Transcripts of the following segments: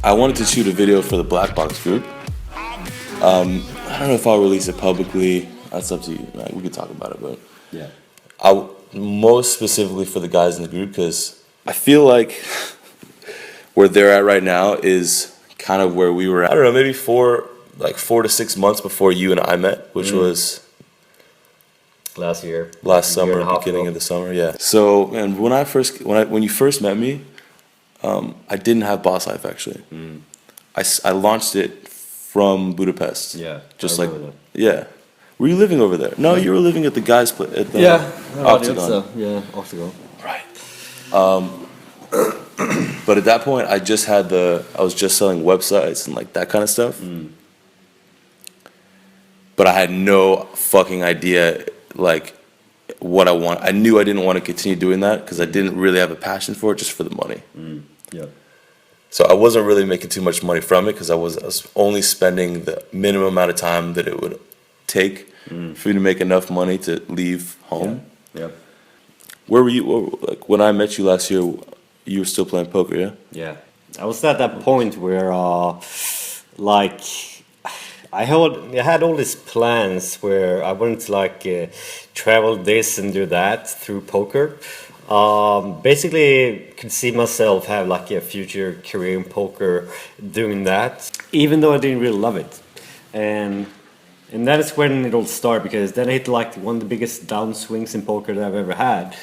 I wanted to shoot a video for the Black Box group. I don't know if I'll release it publicly. That's up to you. Like, we could talk about it, but Yeah. most specifically for the guys in the group, because I feel like where they're at right now is kind of where we were at. I don't know, maybe 4 to 6 months before you and I met, which was Last year. last Year summer, and a half beginning ago. of the summer. Yeah. So, and when you first met me, I didn't have Boss Life actually. I launched it from Budapest. Yeah. Just I like remember yeah. Were you living over there? No, you were living at the guys' place at the that. Octagon. So. Yeah, Octagon. Right. But at that point, I was just selling websites and like that kind of stuff. But I had no fucking idea like what I want. I knew I didn't want to continue doing that because I didn't really have a passion for it, just for the money. Yeah. So I wasn't really making too much money from it because I was only spending the minimum amount of time that it would take for you to make enough money to leave home. Yeah. Where were you? Like when I met you last year, you were still playing poker, yeah? Yeah. I was at that point where, like, I had all these plans where I wanted to like travel this and do that through poker. Basically, could see myself have like a future career in poker doing that, even though I didn't really love it. And that is when it all started, because then I hit like one of the biggest downswings in poker that I've ever had,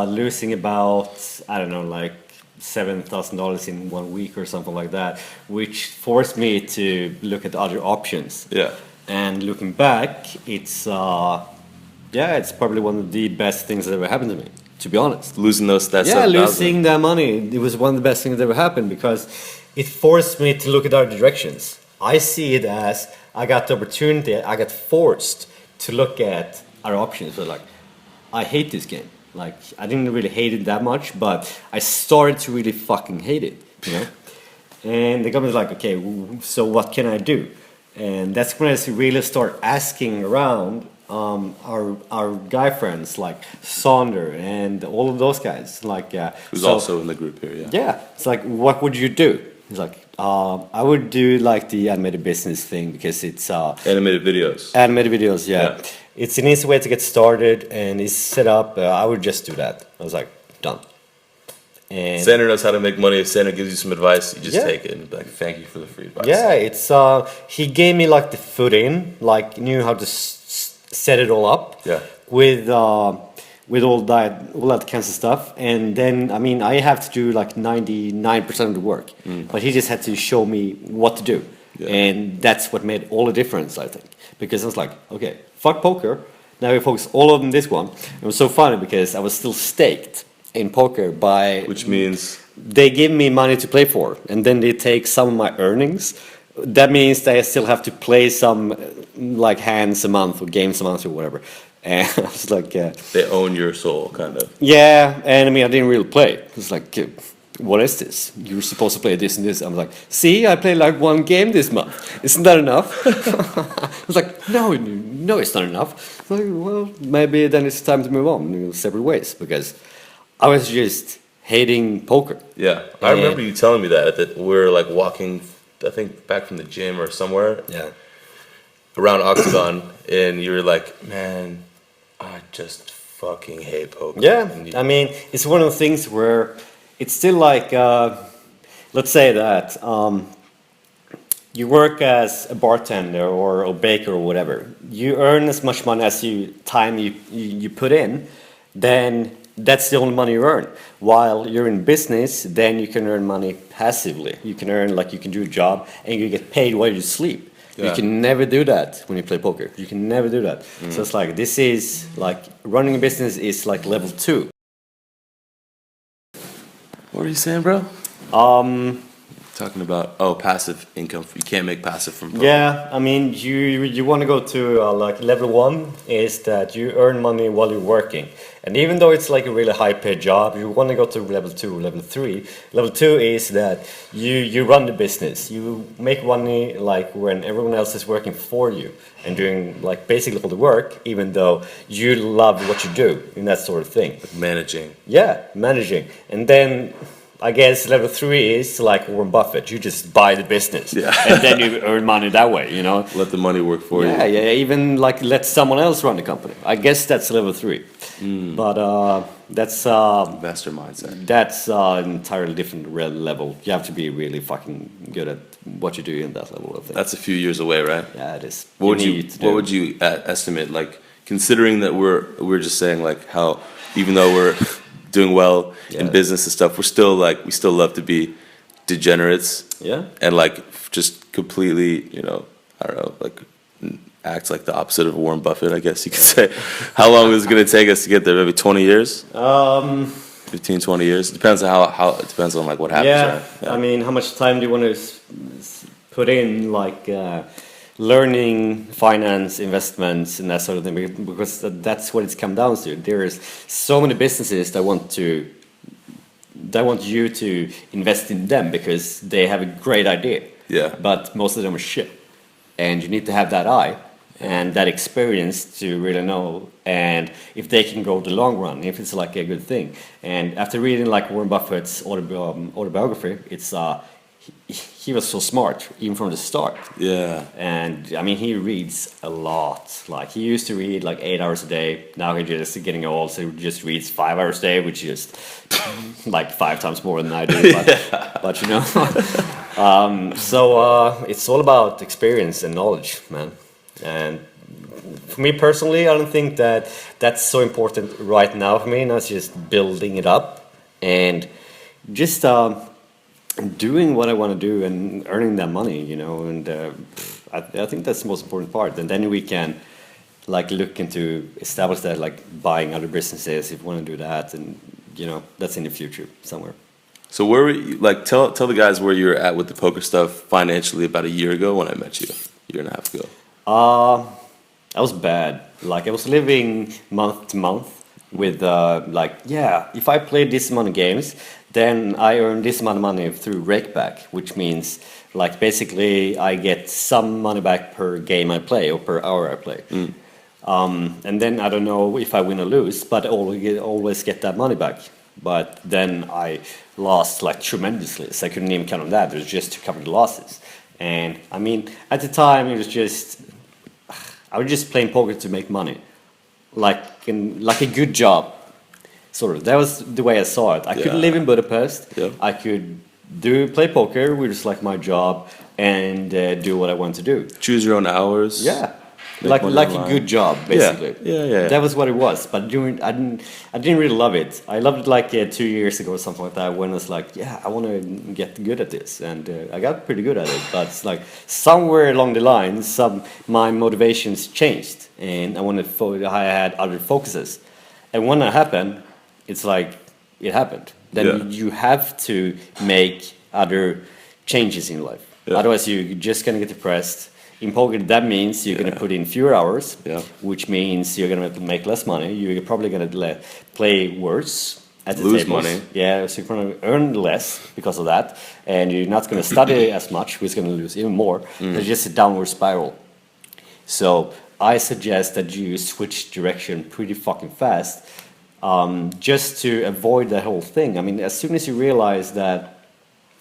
losing about, I don't know, like $7,000 in 1 week or something like that, which forced me to look at other options. Yeah. And looking back, it's probably one of the best things that ever happened to me, to be honest. Losing that Yeah, 7,000. losing that money, it was one of the best things that ever happened, because it forced me to look at other directions. I see it as I got the opportunity, I got forced to look at other options. So like, I hate this game. Like, I didn't really hate it that much, but I started to really fucking hate it, you know? And the government's like, okay, so what can I do? And that's when I really start asking around our guy friends like Sonder and all of those guys. Like, Who's also in the group here, yeah. yeah, it's like, what would you do? He's like, I would do like the animated business thing, because it's Animated videos. animated videos. Yeah, it's an easy way to get started and it's set up. I would just do that. I was like, done. And Sander knows how to make money. If Sander gives you some advice, you just Yeah. take it and be like, thank you for the free advice. yeah, it's he gave me like the foot in, like knew how to set it all up. Yeah. With all that kinds of stuff, and then I mean I have to do like 99% of the work, but he just had to show me what to do, and that's what made all the difference, I think, because I was like, okay, fuck poker, now we focus all on this one. It was so funny because I was still staked in poker by, Which means they give me money to play for, and then they take some of my earnings. That means that I still have to play some like hands a month or games a month or whatever. And I was like, they own your soul, kind of. yeah, and I mean, I didn't really play. It was like, what is this? You're supposed to play this and this. I was like, see, I played like 1 game this month. Isn't that enough? I was like, no, it's not enough. I was like, well, maybe then it's time to move on, separate ways, because I was just hating poker. Yeah. I remember you telling me that we were like walking, I think, back from the gym or somewhere. Yeah. Around Octagon, and you were like, man, I just fucking hate poker. Yeah, And I mean, it's one of the things where it's still like, let's say that you work as a bartender or a baker or whatever. You earn as much money as you put in, then that's the only money you earn. While you're in business, then you can earn money passively. You can earn, like, you can do a job and you get paid while you sleep. Yeah. You can never do that when you play poker. You can never do that. So it's like, this is like, running a business is like level 2. What were you saying, bro? Talking about passive income. You can't make passive from poker. Yeah, I mean, you want to go to like level one is that you earn money while you're working, and even though it's like a really high paid job, you want to go to level two, level three. Level two is that you run the business, you make money like when everyone else is working for you and doing like basically all the work, even though you love what you do and that sort of thing. Managing. Yeah, managing, and then I guess level three is like Warren Buffett. You just buy the business, Yeah. and then you earn money that way. You know. Let the money work for Yeah, you. yeah. Even like let someone else run the company. I guess that's level three. But that's Investor mindset. that's an entirely different level. You have to be really fucking good at what you do in that level. I think. That's a few years away, right? Yeah, it is. What would you need to do- What would you estimate? Like considering that we're just saying like how even though we're doing well in Yeah. business and stuff, we still love to be degenerates Yeah. and like just completely, I don't know, like act like the opposite of Warren Buffett, I guess you could say. How long is it going to take us to get there? Maybe 20 years? 15, 20 years? It depends on how it depends on like what happens, Yeah. right? I mean, how much time do you want to put in, like learning finance, investments, and that sort of thing? Because that's what it's come down to. There's so many businesses that want you to invest in them because they have a great idea. Yeah. But most of them are shit, and you need to have that eye and that experience to really know, and if they can go the long run, if it's like a good thing. And after reading like Warren Buffett's autobiography, it's he was so smart even from the start. Yeah. And I mean, he reads a lot. Like he used to read like 8 hours a day. Now he's just getting old, so he just reads 5 hours a day, which is like 5 times more than I do. But you know, so it's all about experience and knowledge, man. And for me personally, I don't think that that's so important right now for me. Now it's just building it up and just doing what I want to do and earning that money, you know. And I think that's the most important part. And then we can like look into establish that, like buying other businesses if we want to do that, and you know, that's in the future somewhere. So where were you, like tell the guys where you were at with the poker stuff financially about a year ago when I met you, a year and a half ago. I was bad. Like I was living month to month with like, yeah, if I play this amount of games, then I earn this amount of money through rakeback, which means like basically I get some money back per game I play or per hour I play. And then I don't know if I win or lose, but I always get that money back. But then I lost like tremendously, so I couldn't even count on that. It was just to cover the losses. And I mean, at the time, it was just I was just playing poker to make money, like a good job, sort of. That was the way I saw it. I couldn't live in Budapest. Yeah. I could play poker, which is like my job, and do what I want to do. Choose your own hours. Yeah, Make like money a online. good job, basically. Yeah. That was what it was. But I didn't really love it. I loved it like 2 years ago or something like that, when I was like, yeah, I want to get good at this, and I got pretty good at it. But it's like somewhere along the line, my motivations changed, and I had other focuses. And when that happened, it's like it happened. Then you have to make other changes in life. Yeah. Otherwise, you're just gonna get depressed. In poker, that means you're going to put in fewer hours, which means you're going to make less money. You're probably going to play worse at the Lose tables. money. Yeah, so you're going to earn less because of that, and you're not going to study as much, which is going to lose even more. It's just a downward spiral. So I suggest that you switch direction pretty fucking fast, just to avoid that whole thing. I mean, as soon as you realize that,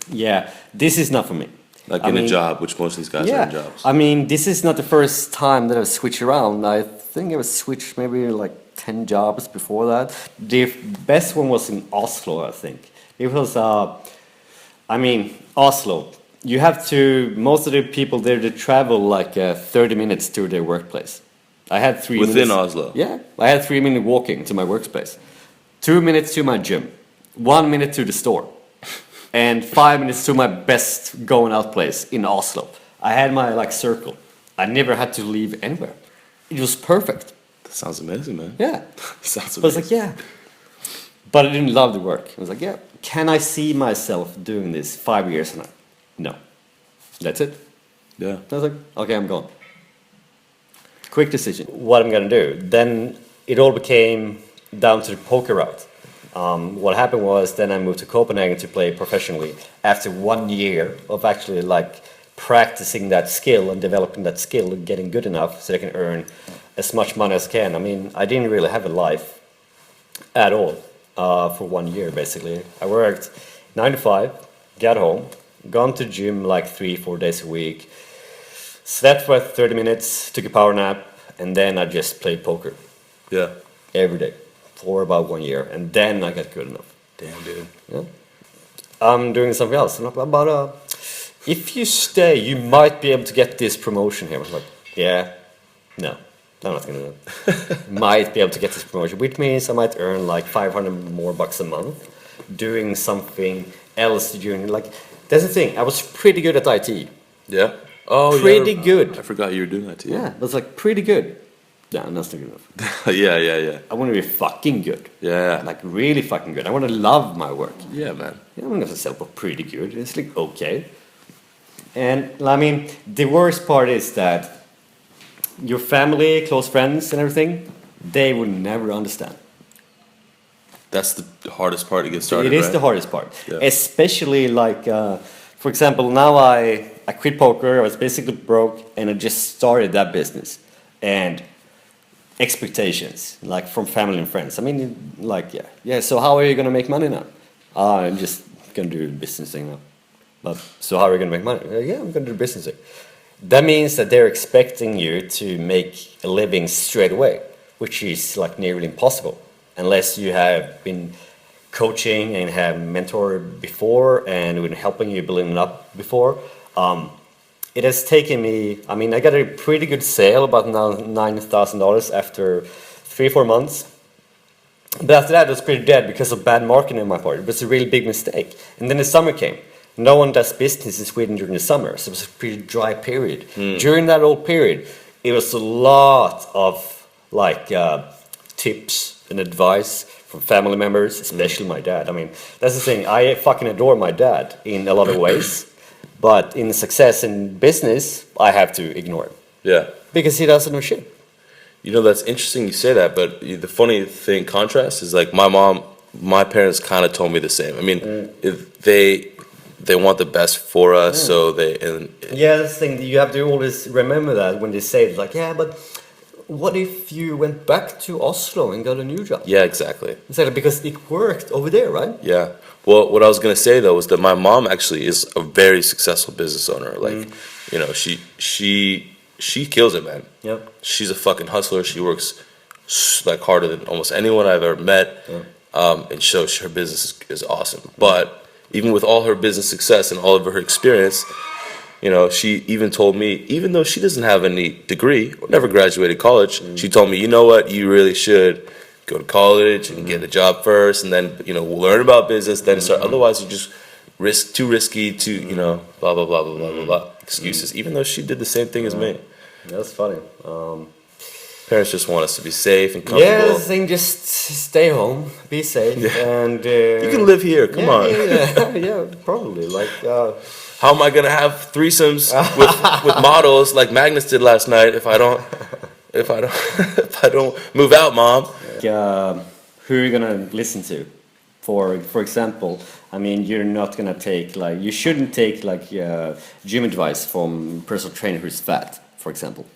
yeah, this is not for me. Like in a job, which most of these guys are in jobs. I mean, this is not the first time that I've switched around. I think I've switched maybe like 10 jobs before that. The best one was in Oslo, I think. It was, I mean, Oslo. You have to, most of the people there, they travel like 30 minutes to their workplace. I had 3 minutes. Within Oslo? Yeah. I had 3 minutes walking to my workplace. 2 minutes to my gym. 1 minute to the store. And 5 minutes to my best going out place in Oslo. I had my like circle. I never had to leave anywhere. It was perfect. That sounds amazing, man. Yeah. Sounds But I was amazing. like, yeah. But I didn't love the work. I was like, yeah, can I see myself doing this 5 years from now? No. That's it. Yeah. I was like, okay, I'm gone. Quick decision. What I'm gonna do. Then it all became down to the poker route. What happened was then I moved to Copenhagen to play professionally after 1 year of actually like practicing that skill and developing that skill and getting good enough so I can earn as much money as I can. I mean, I didn't really have a life at all for 1 year basically. I worked 9 to 5, got home, gone to the gym like 3-4 days a week, slept for 30 minutes, took a power nap, and then I just played poker. Yeah. Every day for about 1 year, and then I got good enough. Damn, dude. Yeah. I'm doing something else. And about if you stay, you might be able to get this promotion here. I was like, yeah, no, I'm not gonna do it. Might be able to get this promotion, which means I might earn like 500 more bucks a month, doing something else during like. That's the thing. I was pretty good at IT. Yeah. Oh, Pretty yeah. good. I forgot you were doing that too. Yeah, that's like pretty good. No, that's not good enough. Yeah. I want to be fucking good. Yeah. Like really fucking good. I want to love my work. Yeah, man. Yeah, I'm gonna say pretty good. It's like okay. And I mean, the worst part is that your family, close friends, and everything, they will never understand. That's the hardest part to get started. It is right? the hardest part, Yeah. especially like, for example, now I quit poker. I was basically broke, and I just started that business, and expectations like from family and friends. I mean, like yeah. So how are you gonna make money now? I'm just gonna do the business thing now. But so how are you gonna make money? Yeah, I'm gonna do the business thing. That means that they're expecting you to make a living straight away, which is like nearly impossible unless you have been coaching and have mentored before and been helping you building up before. It has taken me, I mean, I got a pretty good sale, about $9,000 after 3-4 months. But after that, it was pretty dead because of bad marketing on my part. It was a really big mistake. And then the summer came. No one does business in Sweden during the summer, so it was a pretty dry period. During that old period, it was a lot of like tips and advice from family members, especially my dad. I mean, that's the thing. I fucking adore my dad in a lot of ways. But in success in business, I have to ignore him. Yeah. Because he doesn't know shit. You know, that's interesting you say that, but the funny thing, contrast, is like my parents kind of told me the same. I mean, if they want the best for us, so they... Yeah, that's the thing. You have to always remember that when they say it, like, yeah, but what if you went back to Oslo and got a new job? Yeah, exactly. Exactly, because it worked over there, right? Yeah. Well, what I was going to say, though, was that my mom actually is a very successful business owner. Like, you know, she kills it, man. Yep. She's a fucking hustler. She works like harder than almost anyone I've ever met. And so her business is awesome. But even with all her business success and all of her experience, you know, she even told me, even though she doesn't have any degree or never graduated college, she told me, you know what, you really should go to college and get a job first, and then, you know, learn about business, then start. Otherwise, you just too risky to, you know, blah blah blah blah blah blah blah excuses. Even though she did the same thing as me. That's funny. Parents just want us to be safe and comfortable. Yeah, the thing, just stay home, be safe, and you can live here. Come on. Yeah, probably. Like, how am I gonna have threesomes with models like Magnus did last night if I don't if I don't move out, Mom? who are you gonna listen to? For example, I mean, you're not gonna take like, you shouldn't take like gym advice from a personal trainer who's fat, for example.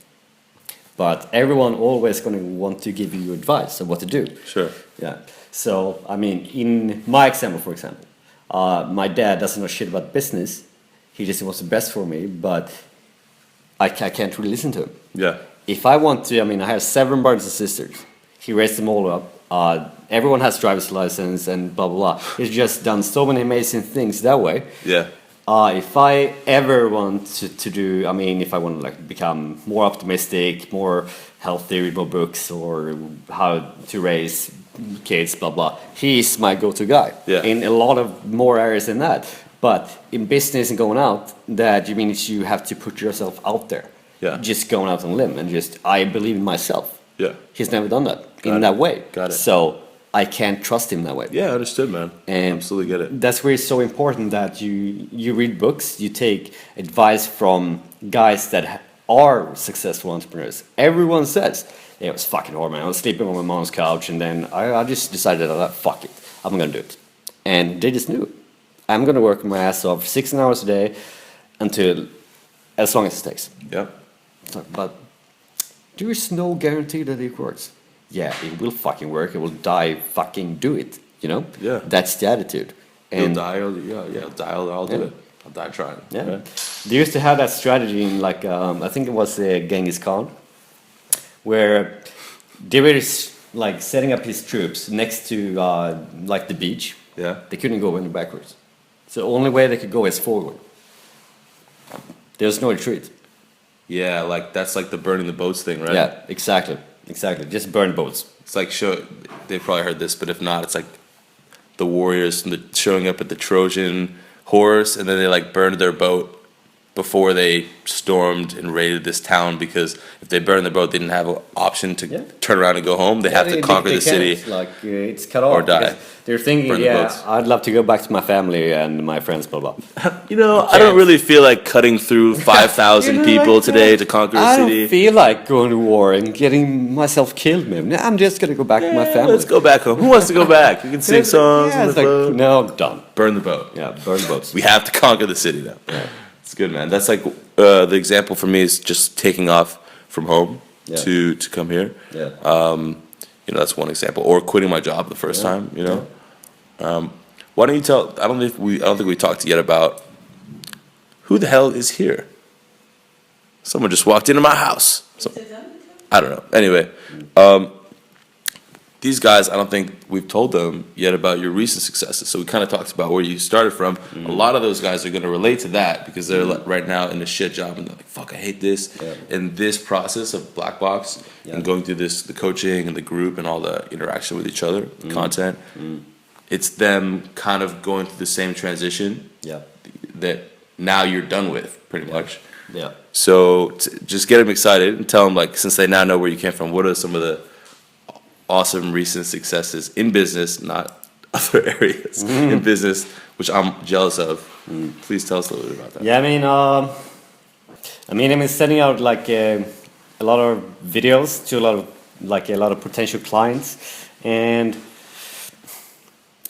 But everyone always gonna want to give you advice on what to do. Sure. Yeah. So I mean, in my example, for example, my dad doesn't know shit about business. He just wants the best for me, but I can't really listen to him. Yeah. If I want to, I mean, I have 7 brothers and sisters. He raised them all up. Everyone has driver's license and blah, blah, blah. He's just done so many amazing things that way. Yeah. If I ever want to do, I mean, if I want to like become more optimistic, more healthy, read more books, or how to raise kids, blah, blah, he's my go-to guy. Yeah. In a lot of more areas than that. But in business and going out, that means you have to put yourself out there. Yeah. Just going out on a limb and just, I believe in myself. Yeah. He's never done that in that way. Got it. So I can't trust him that way. Yeah, understood, man. And Absolutely get it. that's where it's so important that you read books, you take advice from guys that are successful entrepreneurs. Everyone says, it was fucking hard, man. I was sleeping on my mom's couch, and then I just decided, fuck it, I'm gonna do it. And they just knew it. I'm gonna work my ass off 16 hours a day until as long as it takes. Yeah. But there is no guarantee that it works. Yeah, it will fucking work. It will die. Fucking do it. You know. Yeah. That's the attitude. You'll die. I'll die. I'll do it. I'll die trying. Yeah. Right? They used to have that strategy in like I think it was Genghis Khan, where they were like setting up his troops next to like the beach. Yeah. They couldn't go any backwards. So the only way they could go is forward. There's no retreat. Yeah, like that's like the burning the boats thing, right? Yeah, exactly. Exactly. Just burn boats. It's like they probably heard this, but if not, it's like the warriors showing up at the Trojan horse, and then they like burned their boat before they stormed and raided this town, because if they burned the boat, they didn't have an option to turn around and go home. They have to conquer the city. Like it's cut off or die. They're thinking, I'd love to go back to my family and my friends, blah blah. You know, I don't really feel like cutting through 5,000 people today to conquer a city. I don't feel like going to war and getting myself killed, man. I'm just gonna go back to my family. Let's go back home. Who wants to go back? You can sing songs on the boat. No, done. Burn the boat. Yeah, burn boats. We have to conquer the city now. Yeah. It's good, man. That's like the example for me is just taking off from home to come here. Yeah. You know, that's one example. Or quitting my job the first time. You know. Why don't you tell? I don't think we talked yet about who the hell is here. Someone just walked into my house. So, I don't know. Anyway, these guys, I don't think we've told them yet about your recent successes. So we kind of talked about where you started from. A lot of those guys are going to relate to that because they're right now in a shit job and they're like, fuck, I hate this. Yeah. And this process of Black Box and going through the coaching and the group and all the interaction with each other, the content, it's them kind of going through the same transition that now you're done with, pretty much. Yeah. So just get them excited and tell them, like, since they now know where you came from, what are some of the awesome recent successes in business, not other areas in business, which I'm jealous of. Please tell us a little bit about that. Yeah, I've been sending out like a lot of videos to a lot of potential clients, and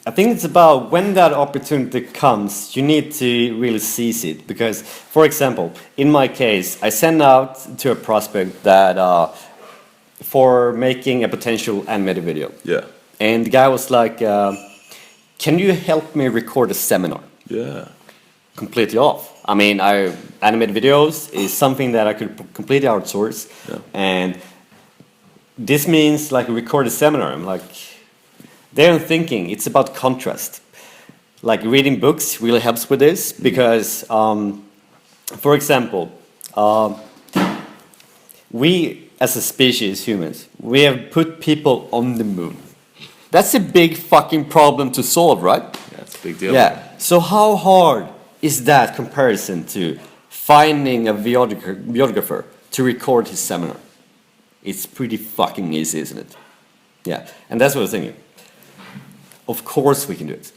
I think it's about when that opportunity comes, you need to really seize it. Because, for example, in my case, I send out to a prospect that for making a potential animated video. Yeah. And the guy was like, can you help me record a seminar? Yeah. Completely off. I mean, animated videos is something that I could completely outsource. Yeah. And this means like record a seminar. I'm like, they're thinking it's about contrast. Like reading books really helps with this because, for example, we as a species, humans, we have put people on the moon. That's a big fucking problem to solve, right? Yeah, it's a big deal. Yeah. So how hard is that comparison to finding a videographer to record his seminar? It's pretty fucking easy, isn't it? Yeah. And that's what I was thinking. Of course we can do it.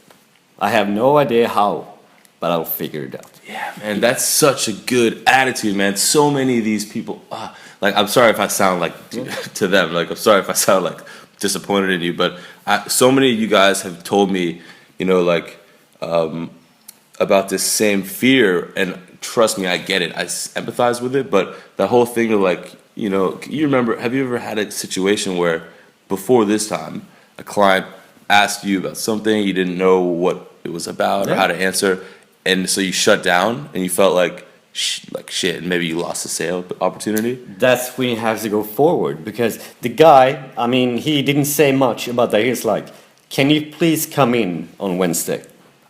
I have no idea how, but I'll figure it out. Yeah, man, that's such a good attitude, man. So many of these people, like, I'm sorry if I sound like to them, like, I'm sorry if I sound like disappointed in you, but so many of you guys have told me, you know, like, about this same fear, and trust me, I get it. I empathize with it, but the whole thing of like, you know, you remember, have you ever had a situation where before this time, a client asked you about something, you didn't know what it was about or how to answer, and so you shut down and you felt like shit, and maybe you lost the sale opportunity? That's when you have to go forward, because the guy, I mean, he didn't say much about that. He was like, can you please come in on Wednesday?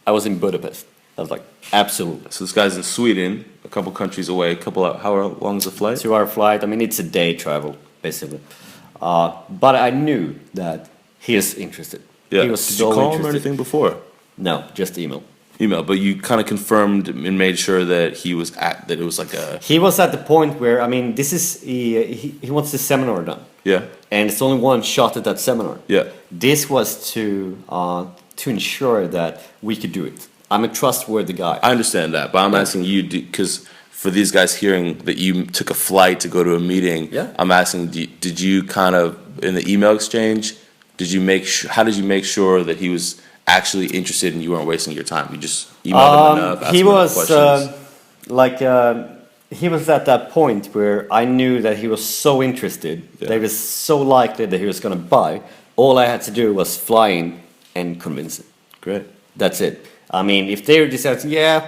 I was in Budapest. I was like, absolutely. So this guy's in Sweden, a couple countries away, how long is the flight? 2-hour flight. I mean, it's a day travel, basically. But I knew that he is interested. Yeah. He was Did so you call interested. him or anything before? No, just email. Email, but you kind of confirmed and made sure that that it was like a He was at the point where, I mean, this is, he wants the seminar done. yeah And it's only one shot at that seminar. yeah This was to ensure that we could do it. I'm a trustworthy guy. I understand that, but I'm asking you because for these guys hearing that you took a flight to go to a meeting, Yeah. I'm asking, did you kind of in the email exchange, how did you make sure that he was actually interested and you weren't wasting your time? You just emailed him enough, asked He him enough was questions. he was at that point where I knew that he was so interested, that it was so likely that he was going to buy. All I had to do was fly in and convince him. Great. That's it. I mean, if they decided, yeah,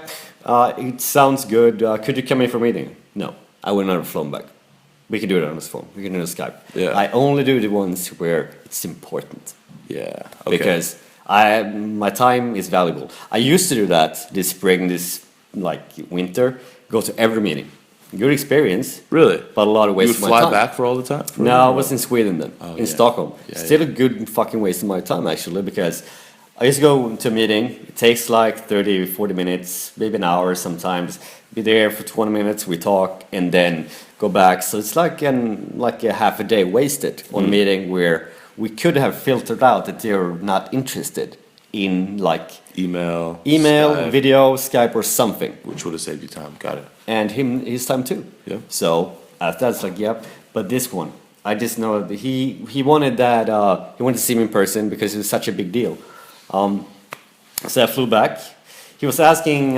it sounds good, could you come in for a meeting? No, I would not have flown back. We can do it on this phone. We can do it on Skype. Yeah. I only do the ones where it's important. Yeah. Okay. Because my time is valuable. I used to do that this spring, this like winter, go to every meeting. Good experience. Really? But a lot of You waste would of my fly time. back for all the time? No, I was in Sweden then, in yeah. Stockholm. Yeah, Still a good fucking waste of my time actually, because I used to go to a meeting. It takes like 30, 40 minutes, maybe an hour sometimes. Be there for 20 minutes, we talk, and then go back. So it's like a half a day wasted on a meeting where we could have filtered out that they're not interested in like Email, email, Skype, video, Skype, or something. which would have saved you time. Got it. And his time too. Yeah. So after that's like, yep. But this one, I just know that he wanted that he wanted to see me in person because it was such a big deal. So I flew back. He was asking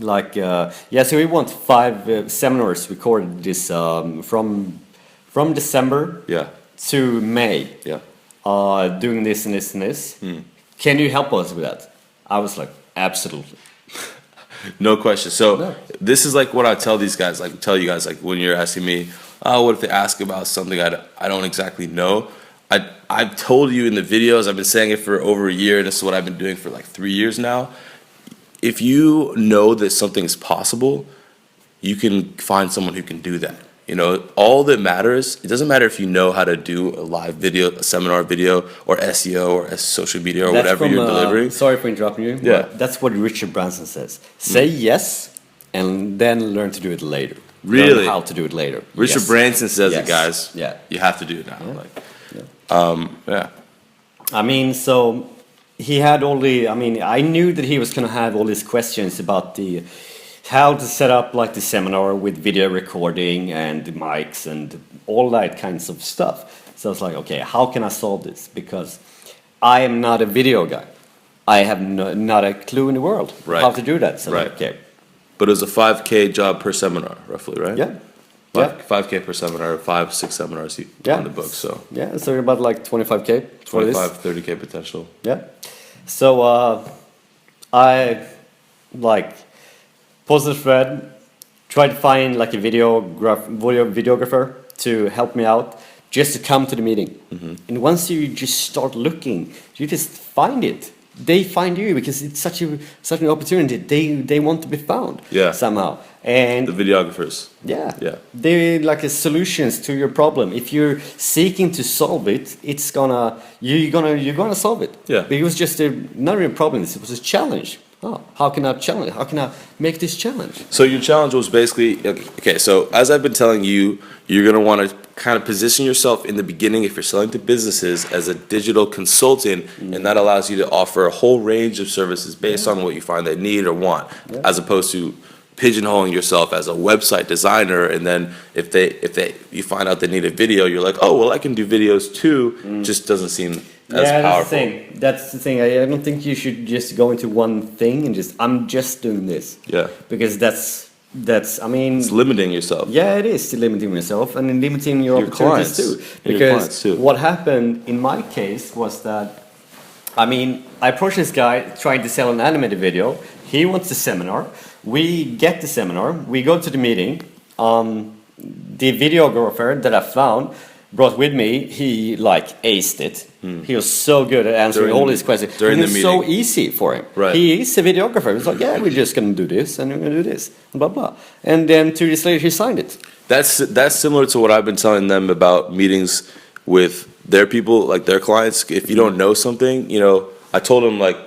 so we want 5 seminars recorded this from December Yeah. to May. Yeah. Doing this and this and this. Can you help us with that? I was like, absolutely. No question. So No. this is like what I tell these guys, like tell you guys, like when you're asking me, oh, what if they ask about something I don't exactly know? I've told you in the videos, I've been saying it for over a year, and this is what I've been doing for like 3 years now. If you know that something is possible, you can find someone who can do that. You know, all that matters, it doesn't matter if you know how to do a live video, a seminar video, or SEO, or social media, or That's whatever you're delivering. Sorry for interrupting you. Yeah. But that's what Richard Branson says. Say yes, and then learn to do it later. Really? Learn how to do it later. Richard Yes. Branson says it, Yes. guys. Yeah. You have to do it now. Yeah. Like, Yeah. I mean, so he had I knew that he was going to have all these questions about how to set up like the seminar with video recording and the mics and all that kinds of stuff. So I was like, okay, how can I solve this? Because I am not a video guy. I have not a clue in the world Right. how to do that. So Right. okay, but it was a 5K job per seminar, roughly, right? yeah, yeah, 5K per seminar, 5-6 seminars yeah. on the book, so yeah. So about like 25K for this. 25-30K potential. Yeah. So I posted a thread, tried to find like a videographer to help me out, just to come to the meeting. And once you just start looking, you just find it. They find you because it's such an opportunity. They want to be found somehow. And The videographers. yeah. Yeah. They're like a solutions to your problem. If you're seeking to solve it, you're gonna solve it. Yeah. But it was just not really a problem. It was a challenge. Oh, how can I challenge? How can I make this challenge? So your challenge was basically, okay, so as I've been telling you, you're going to want to kind of position yourself in the beginning if you're selling to businesses as a digital consultant, and that allows you to offer a whole range of services based on what you find they need or want, as opposed to pigeonholing yourself as a website designer, and then if you find out they need a video, you're like, oh, well, I can do videos too, just doesn't seem as powerful. That's the thing. I don't think you should just go into one thing and I'm just doing this. Yeah. Because that's I mean, It's limiting yourself. yeah, it is limiting yourself and limiting your opportunities clients. too. And your Because clients too. what happened in my case was that, I approached this guy trying to sell an animated video. He wants the seminar. We get the seminar. We go to the meeting. The videographer that I found brought with me, he aced it. He was so good at answering all these questions. During it the was so meeting. easy for him. Right. He is a videographer. He was like, yeah, we're just going to do this and we're going to do this, and blah, blah. And then 2 days later, he signed it. That's similar to what I've been telling them about meetings with their people, like their clients. If you don't know something, I told them like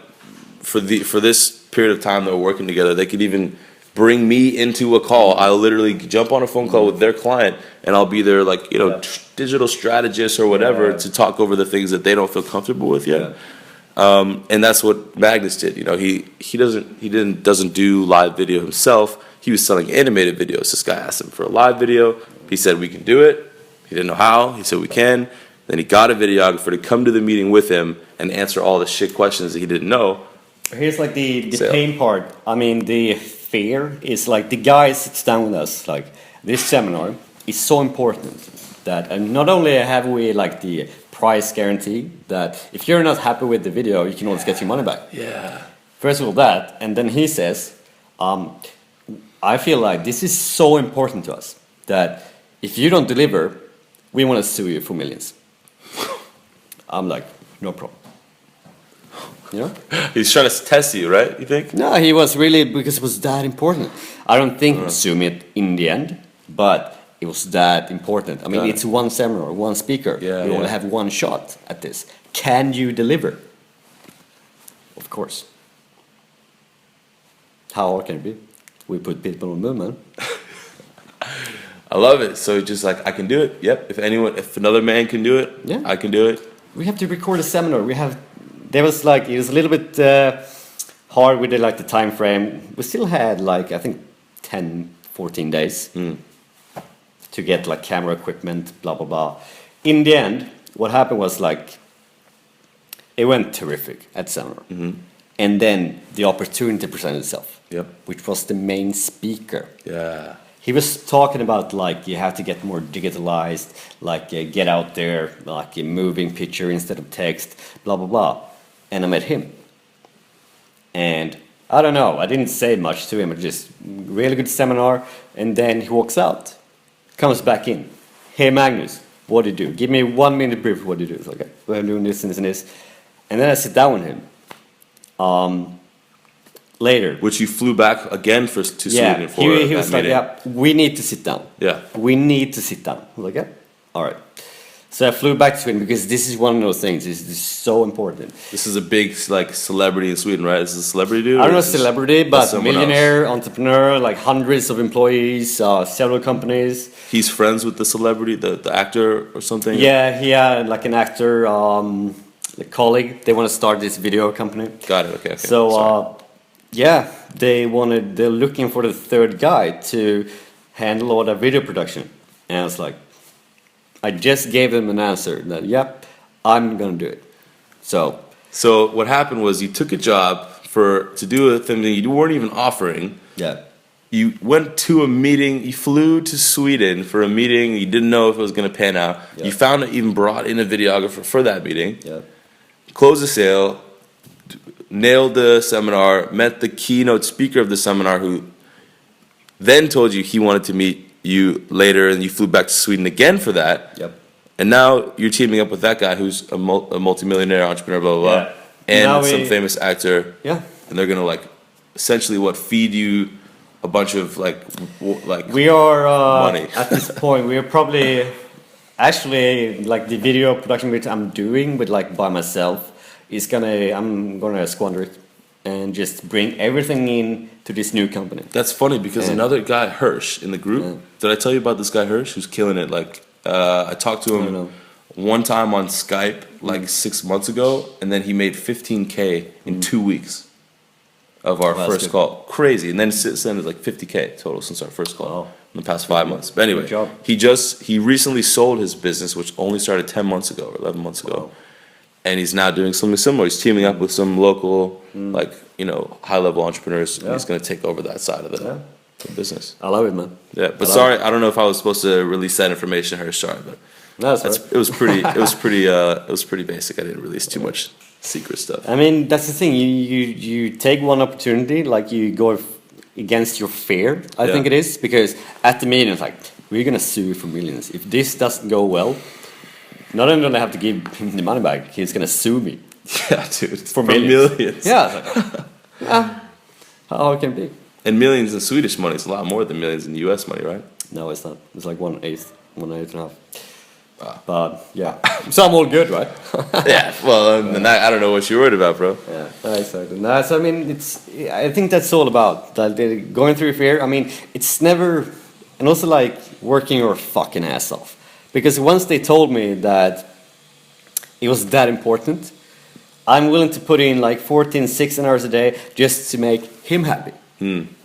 for this period of time that we're working together, they could even bring me into a call. I'll literally jump on a phone call with their client, and I'll be their like digital strategist or whatever to talk over the things that they don't feel comfortable with yet. And that's what Magnus did. You know, he doesn't do live video himself. He was selling animated videos. This guy asked him for a live video. He said we can do it. He didn't know how. He said we can. Then he got a videographer to come to the meeting with him and answer all the shit questions that he didn't know. Here's like the pain part. I mean, the fear is like the guy sits down with us. Like this seminar is so important that, and not only have we like the price guarantee that if you're not happy with the video, you can always get your money back. Yeah. First of all, that, and then he says, I feel like this is so important to us that if you don't deliver, we want to sue you for millions. I'm like, no problem. You know? He's trying to test you, right? You think? No, he was really, because it was that important. I don't think Zoom it in the end, but it was that important. I mean, it's one seminar, one speaker. We only have one shot at this. Can you deliver? Of course. How hard can it be? We put people on the moon, man. I love it. So just like, I can do it. Yep. If another man can do it, I can do it. We have to record a seminar. It was a little bit hard with the time frame. We still had like, I think 10, 14 days to get like camera equipment, blah, blah, blah. In the end, what happened was like, it went terrific at seminar. And then the opportunity presented itself, which was the main speaker. Yeah. He was talking about like you have to get more digitalized, like get out there, like a moving picture instead of text, blah, blah, blah. And I met him. And I don't know, I didn't say much to him, just really good seminar. And then he walks out, comes back in. Hey Magnus, what do you do? Give me 1 minute brief of what you do. It's like, okay, we're doing this and this and this. And then I sit down with him. Later. Which you flew back again to Sweden for. He was like, we need to sit down. Yeah. We need to sit down. I was like, yeah, all right. So I flew back to Sweden because this is one of those things. This is so important. This is a big like celebrity in Sweden, right? Is this a celebrity dude? I don't know celebrity, but millionaire, entrepreneur, like hundreds of employees, several companies. He's friends with the celebrity, the actor or something? Yeah, he had like an actor, a colleague. They want to start this video company. Got it, okay. So, they're looking for the third guy to handle all the video production. And I was like, I just gave them an answer that, I'm gonna do it. So what happened was you took a job to do a thing that you weren't even offering. Yeah. You went to a meeting, you flew to Sweden for a meeting, you didn't know if it was gonna pan out. Yeah. You found it, even brought in a videographer for that meeting. Yeah. Closed the sale, nailed the seminar, met the keynote speaker of the seminar who then told you he wanted to meet you later, and you flew back to Sweden again for that. Yep. And now you're teaming up with that guy who's a multimillionaire entrepreneur, blah, blah, blah, and some famous actor. Yeah. And they're going to essentially feed you a bunch of we are money. At this point, we are probably actually the video production which I'm doing with by myself I'm gonna squander it and just bring everything in to this new company. That's funny because another guy, Hirsch, in the group. Did I tell you about this guy Hirsch who's killing it? I talked to him one time on Skype 6 months ago, and then he made 15K in 2 weeks of our first call. Crazy. And then since then it's 50K total since our first call in the past 5 months. But anyway, he recently sold his business, which only started 10 months ago or 11 months ago. Wow. And he's now doing something similar. He's teaming up with some local, high-level entrepreneurs. Yeah. He's going to take over that side of the business. I love it, man. Yeah, but sorry, I don't know if I was supposed to release that information. Sorry, but it was pretty basic. I didn't release too much secret stuff. I mean, that's the thing. You take one opportunity, you go against your fear. I think it is, because at the meeting it's we're going to sue for millions. If this doesn't go well, not only do I have to give him the money back, he's going to sue me. Yeah, dude. For millions. Yeah. How it can be. And millions in Swedish money is a lot more than millions in US money, right? No, it's not. It's 1/8 and a half. But yeah, so I'm all good, right? Yeah. Well, and I don't know what you're worried about, bro. Yeah, exactly. No, so I mean, I think that's all about that. Going through fear. I mean, it's never, and also like working your fucking ass off. Because once they told me that it was that important, I'm willing to put in like 14, 16 hours a day just to make him happy.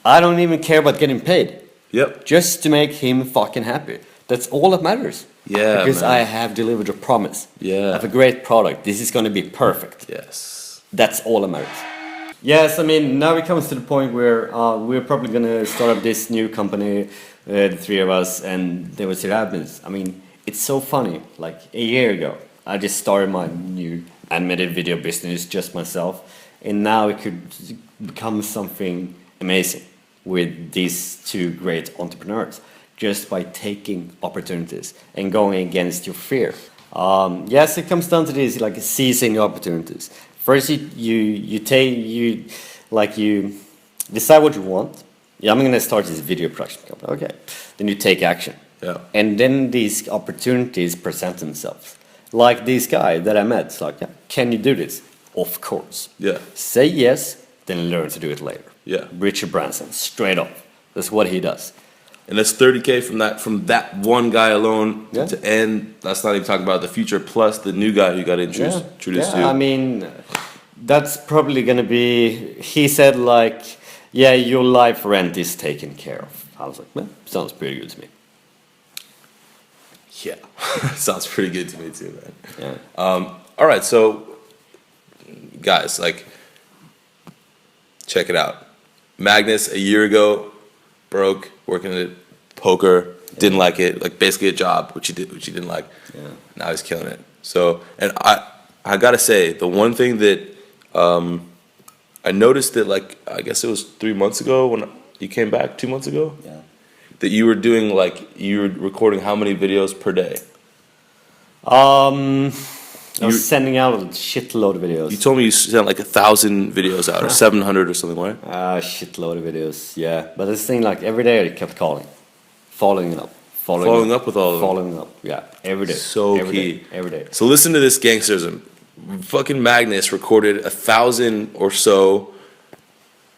I don't even care about getting paid. Yep. Just to make him fucking happy. That's all that matters. Yeah, Because man. I have delivered a promise. Yeah. I have a great product. This is going to be perfect. Yes. That's all that matters. Yes, I mean, now it comes to the point where we're probably going to start up this new company, the three of us, and then we'll see what happens. I mean, it's so funny. Like a year ago, I just started my new animated video business, just myself, and now it could become something amazing with these two great entrepreneurs, just by taking opportunities and going against your fear. Yes, it comes down to this, like seizing the opportunities. First, you decide what you want. Yeah, I'm gonna start this video production company. Okay, then you take action. Yeah. And then these opportunities present themselves. Like this guy that I met, it's like, yeah, can you do this? Of course. Yeah. Say yes, then learn to do it later. Yeah. Richard Branson, straight up. That's what he does. And that's 30K from that one guy alone Yeah. to end. That's not even talking about the future plus the new guy who got introduced to. I mean, that's probably going to be. He said like, yeah, your life rent is taken care of. I was like, well, sounds pretty good to me. Yeah. Sounds pretty good to me too, man. Yeah. All right, so guys, like, check it out. Magnus a year ago broke working at poker, didn't like it, like basically a job which he didn't like. Yeah. Now he's killing it. So, and I gotta say, the one thing that I noticed that, like, I guess it was 3 months ago when you came back, 2 months ago, Yeah. that you were doing, like, you were recording how many videos per day? I was sending out a shitload of videos. You told me you sent like 1,000 videos out, or 700 or something, right? Shitload of videos, yeah. But this thing, like, every day I kept calling. Following up. Following up with all of them. Following up, yeah. Every day. So every key. day, every day. So listen to this gangsterism. Fucking Magnus recorded 1,000 or so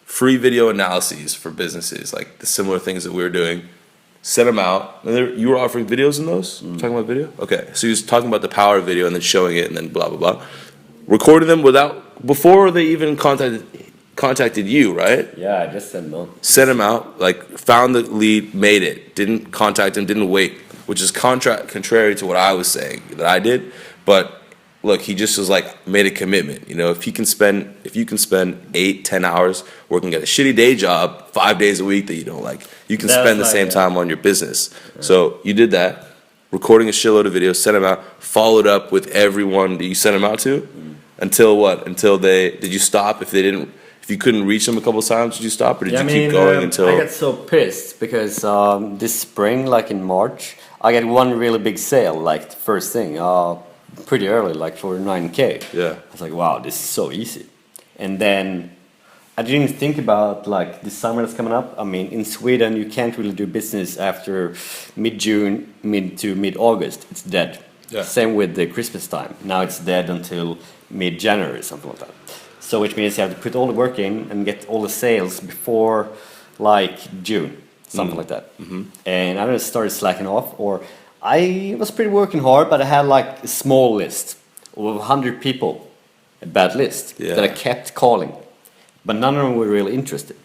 free video analyses for businesses, like the similar things that we were doing. Sent them out. And you were offering videos in those? Talking about video? Okay. So he was talking about the power of video and then showing it and then blah, blah, blah. Recorded them before they even contacted you, right? Yeah, I just sent them. Sent him out, like, found the lead, made it, didn't contact him, didn't wait, which is contrary to what I was saying that I did. But look, he just was like, made a commitment. You know, if you can spend 8-10 hours working at a shitty day job 5 days a week that you don't like, you can spend the same time on your business. Yeah. So you did that, recording a shitload of videos, sent them out, followed up with everyone that you sent them out to, until what? Until did you stop if you couldn't reach them a couple of times, did you stop, or did you keep going until? I got so pissed because this spring, like in March, I got one really big sale, like the first thing, pretty early, like for 9K. Yeah. I was like, wow, this is so easy. And then I didn't think about like the summer that's coming up. I mean, in Sweden, you can't really do business after mid-June, mid-August. It's dead. Yeah. Same with the Christmas time. Now it's dead until mid-January, something like that. So which means you have to put all the work in and get all the sales before like June, something like that. Mm-hmm. And I just started slacking off, or I was pretty working hard, but I had like a small list of 100 people, a bad list that I kept calling, but none of them were really interested.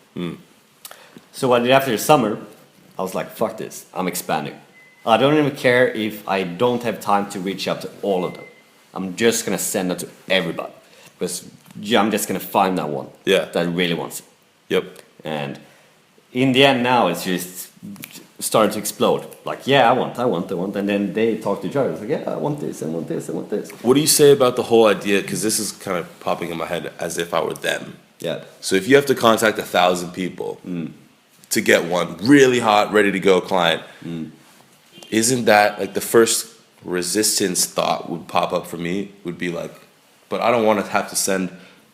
So what I did after the summer, I was like, fuck this, I'm expanding. I don't even care if I don't have time to reach out to all of them. I'm just gonna send it to everybody, because I'm just gonna find that one that really wants it. Yep. And in the end now, it's just started to explode. Like, yeah, I want. And then they talk to each other. It's like, yeah, I want this. What do you say about the whole idea? Because this is kind of popping in my head as if I were them. Yeah. So if you have to contact 1,000 people to get one really hot, ready to go client, isn't that like the first resistance thought would pop up for me? Would be like, but I don't want to have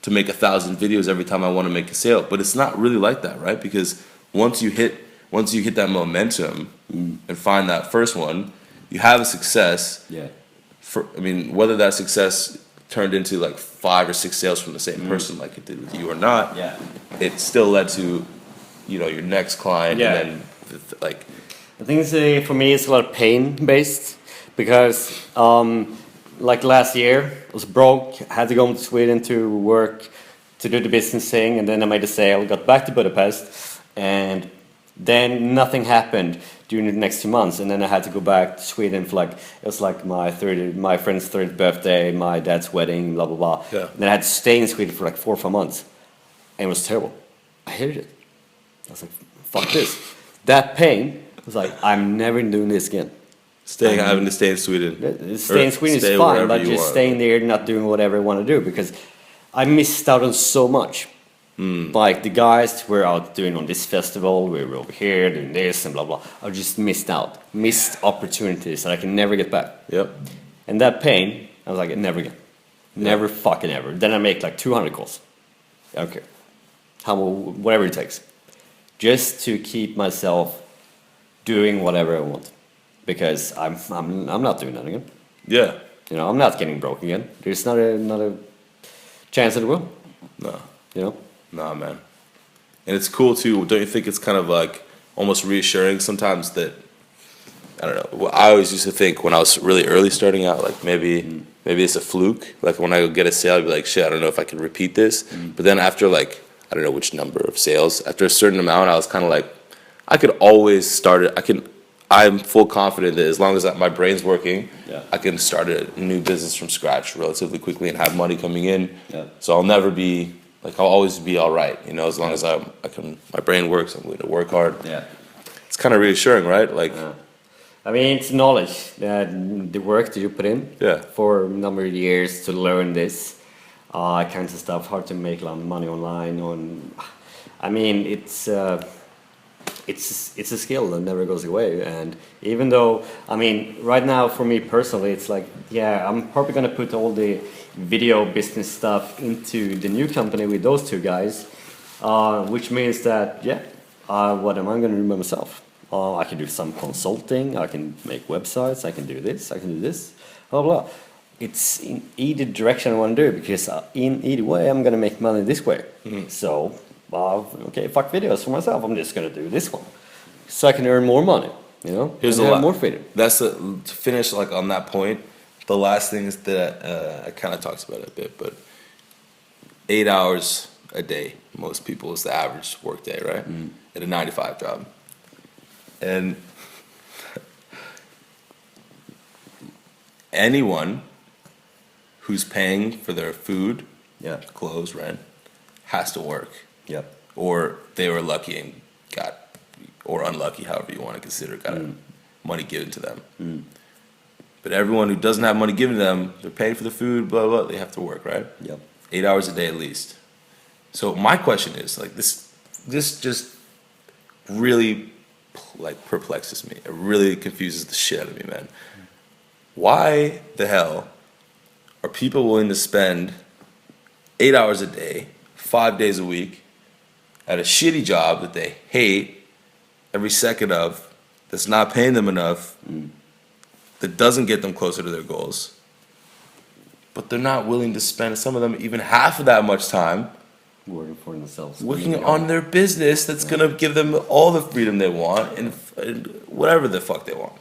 to make 1,000 videos every time I want to make a sale. But it's not really like that, right? Because once you hit that momentum and find that first one, you have a success. Yeah. I mean, whether that success turned into like 5 or 6 sales from the same person, like it did with you or not, it still led to, you know, your next client, Yeah. and then like. I think for me it's a lot of pain based because like last year I was broke, had to go to Sweden to work to do the business thing, and then I made a sale, got back to Budapest, and then nothing happened during the next 2 months, and then I had to go back to Sweden for like, it was like my friend's 30th birthday, my dad's wedding, blah blah blah. Yeah. And then I had to stay in Sweden for like 4 or 5 months, and it was terrible. I hated it. I was like, fuck this. That pain was like, I'm never doing this again. Having to stay in Sweden. Staying in Sweden is fine, but just staying there, not doing whatever I want to do, because I missed out on so much. Like the guys were out doing on this festival, we were over here doing this and blah blah. I just missed opportunities that I can never get back. Yep. And that pain, I was like, never again, never fucking ever. Then I make like 200 calls. I don't care, whatever it takes, just to keep myself doing whatever I want, because I'm not doing that again. Yeah. You know, I'm not getting broke again. There's not a chance that it will. No. You know. Nah, man. And it's cool too. Don't you think it's kind of like almost reassuring sometimes that, I don't know. Well, I always used to think when I was really early starting out, like maybe it's a fluke. Like when I go get a sale, I'd be like, shit, I don't know if I can repeat this. But then after like, I don't know which number of sales, after a certain amount, I was kind of like, I could always start it. I'm full confident that as long as my brain's working, I can start a new business from scratch relatively quickly and have money coming in. Yeah. So I'll never be like, I'll always be all right, you know, as long as my brain works, I'm going to work hard. Yeah. It's kind of reassuring, right? Like, I mean, it's knowledge that the work that you put in for a number of years to learn this kinds of stuff, how to make money online. I mean, it's a skill that never goes away. And even though, I mean, right now for me personally, it's like, I'm probably gonna put all the video business stuff into the new company with those 2 guys, which means that, what am I gonna do by myself? I can do some consulting, I can make websites, I can do this, blah blah. It's in either direction I want to do, because in either way I'm gonna make money this way. So, okay, fuck videos for myself. I'm just gonna do this one, so I can earn more money. You know, here's and have more freedom. To finish like on that point. The last thing is that I kind of talked about it a bit, but 8 hours a day, most people is the average work day, right? At a 9-to-5 job, and anyone who's paying for their food, clothes, rent, has to work. Yep. Or they were lucky and or unlucky, however you want to consider it, got money given to them. But everyone who doesn't have money given to them, they're paying for the food, blah, blah, they have to work, right? Yep. 8 hours a day at least. So my question is, like, this just really, like, perplexes me. It really confuses the shit out of me, man. Why the hell are people willing to spend 8 hours a day, 5 days a week, at a shitty job that they hate every second of, that's not paying them enough, that doesn't get them closer to their goals, but they're not willing to spend, some of them, even half of that much time working for themselves, working on their business that's going to give them all the freedom they want and whatever the fuck they want.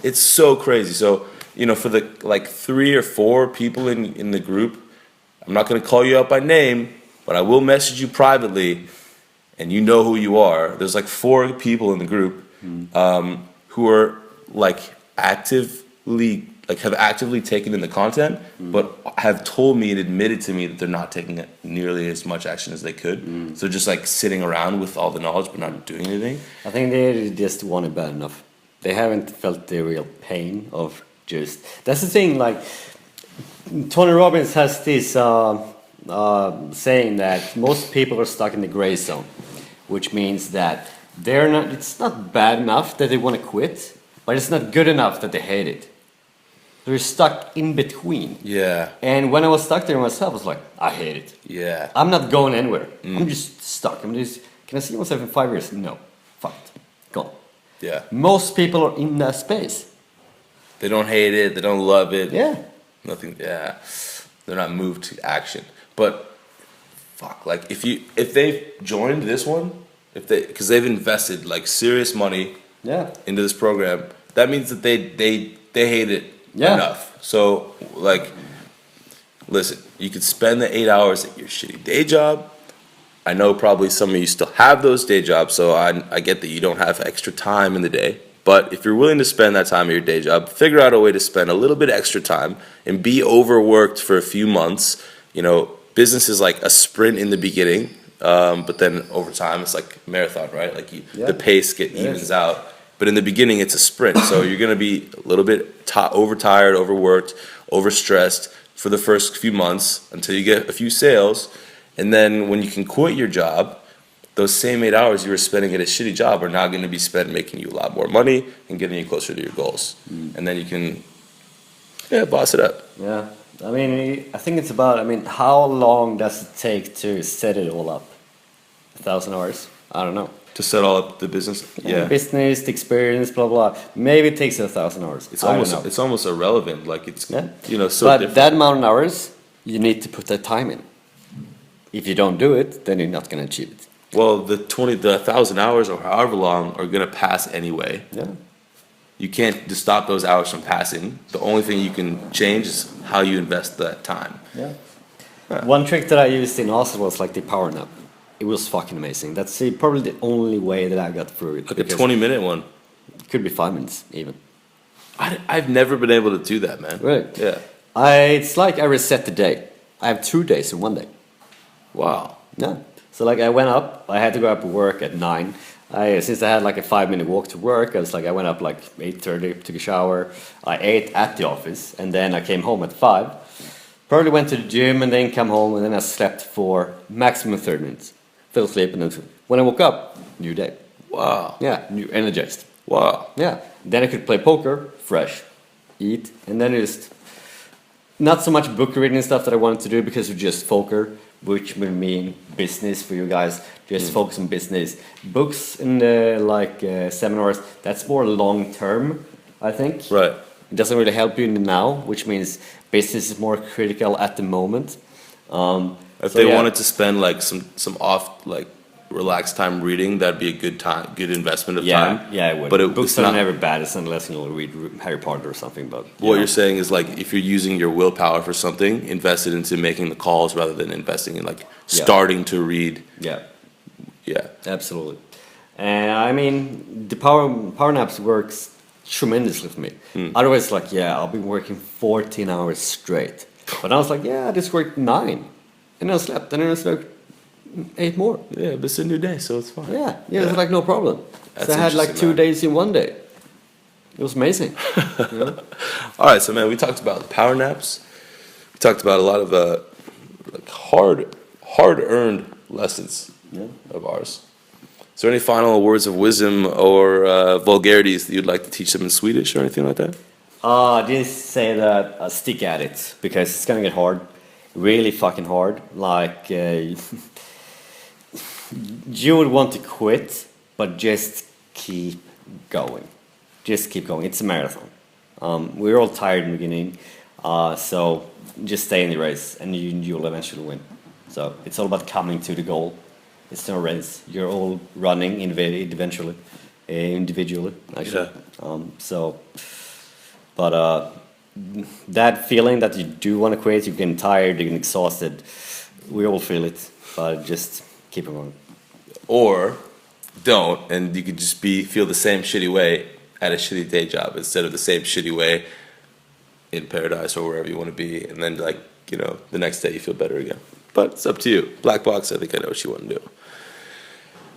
It's so crazy. So, you know, for the like 3 or 4 people in the group, I'm not going to call you out by name, but I will message you privately, and you know who you are. There's like 4 people in the group who are like have actively taken in the content, but have told me and admitted to me that they're not taking nearly as much action as they could. So just like sitting around with all the knowledge but not doing anything. I think they just want it bad enough. They haven't felt the real pain of just. That's the thing. Like Tony Robbins has this saying that most people are stuck in the gray zone, which means that they're not. It's not bad enough that they want to quit, but it's not good enough that they hate it. They're stuck in between. Yeah. And when I was stuck there myself, I was like, I hate it. Yeah. I'm not going anywhere. I'm just stuck. Can I see myself in 5 years? No. Fuck it. Gone. Yeah. Most people are in that space. They don't hate it. They don't love it. Yeah. Nothing. Yeah. They're not moved to action. But fuck, like if they've joined this one, because they've invested like serious money into this program, that means that they hate it enough. So like, listen, you could spend the 8 hours at your shitty day job. I know probably some of you still have those day jobs, so I get that you don't have extra time in the day. But if you're willing to spend that time at your day job, figure out a way to spend a little bit extra time and be overworked for a few months. You know, business is like a sprint in the beginning, but then over time it's like a marathon, right? Like the pace evens out. But in the beginning it's a sprint, so you're gonna be a little bit overtired, overworked, overstressed for the first few months until you get a few sales, and then when you can quit your job, those same 8 hours you were spending at a shitty job are now going to be spent making you a lot more money and getting you closer to your goals. And then you can, boss it up. Yeah. I mean, I think it's about, how long does it take to set it all up? 1,000 hours? I don't know. To set all up the business? Yeah. Business, the experience, blah, blah. Maybe it takes 1,000 hours. It's almost irrelevant. Like it's, so but different. That amount of hours, you need to put that time in. If you don't do it, then you're not going to achieve it. Well, the 1,000 hours or however long are going to pass anyway. Yeah. You can't just stop those hours from passing. The only thing you can change is how you invest that time. Yeah. One trick that I used in Oslo was like the power nap. It was fucking amazing. That's probably the only way that I got through it. Like a 20-minute one. It could be 5 minutes even. I've never been able to do that, man. Right. Yeah. It's like I reset the day. I have 2 days in 1 day. Wow. Yeah. So like I went up, I had to go up to work at 9. Since I had like a 5-minute walk to work, I went up like 8:30, took a shower. I ate at the office, and then I came home at 5. Probably went to the gym and then come home, and then I slept for maximum 30 minutes. Fell asleep, and then when I woke up, new day. Wow. Yeah, new energized. Wow. Yeah. Then I could play poker, fresh, eat, and then just not so much book reading and stuff that I wanted to do because of just poker, which would mean business for you guys. Just focus on business. Books and seminars, that's more long term, I think. Right. It doesn't really help you in the now, which means business is more critical at the moment. If they wanted to spend like some off like relaxed time reading, that'd be a good investment of time. Yeah, it would. But books are never bad, unless you'll read Harry Potter or something. But what you're saying is like if you're using your willpower for something, invest it into making the calls rather than investing in like starting to read. Yeah. Yeah. Absolutely. And the power naps works tremendously for me. Otherwise, I'll be working 14 hours straight. But I was like, I just worked 9, and then I slept, and then I slept 8 more. Yeah, but it's a new day, so it's fine. Yeah, it's like no problem. That's so I had like 2 days in 1 day. It was amazing. All right, so man, we talked about power naps. We talked about a lot of like hard-earned lessons of ours. Is there any final words of wisdom or vulgarities that you'd like to teach them in Swedish or anything like that? Just say that stick at it, because it's gonna get hard, really fucking hard. Like you would want to quit, but just keep going. Just keep going. It's a marathon. We're all tired in the beginning, so just stay in the race, and you'll eventually win. So it's all about coming to the goal. It's no race. You're all running individually, actually. Yeah. But that feeling that you do want to quit, you're getting tired, you're getting exhausted. We all feel it, but just keep it going. Or don't, and you could just feel the same shitty way at a shitty day job instead of the same shitty way in paradise or wherever you want to be, and then the next day you feel better again. But it's up to you. Black Box, I think I know what you want to do.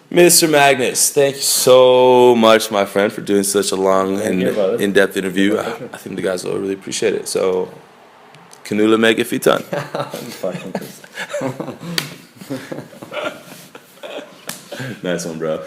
Mr. Magnus, thank you so much, my friend, for doing such a long and in-depth interview. I think the guys will really appreciate it. So, Kanula Mega Fitan. Nice one, bro.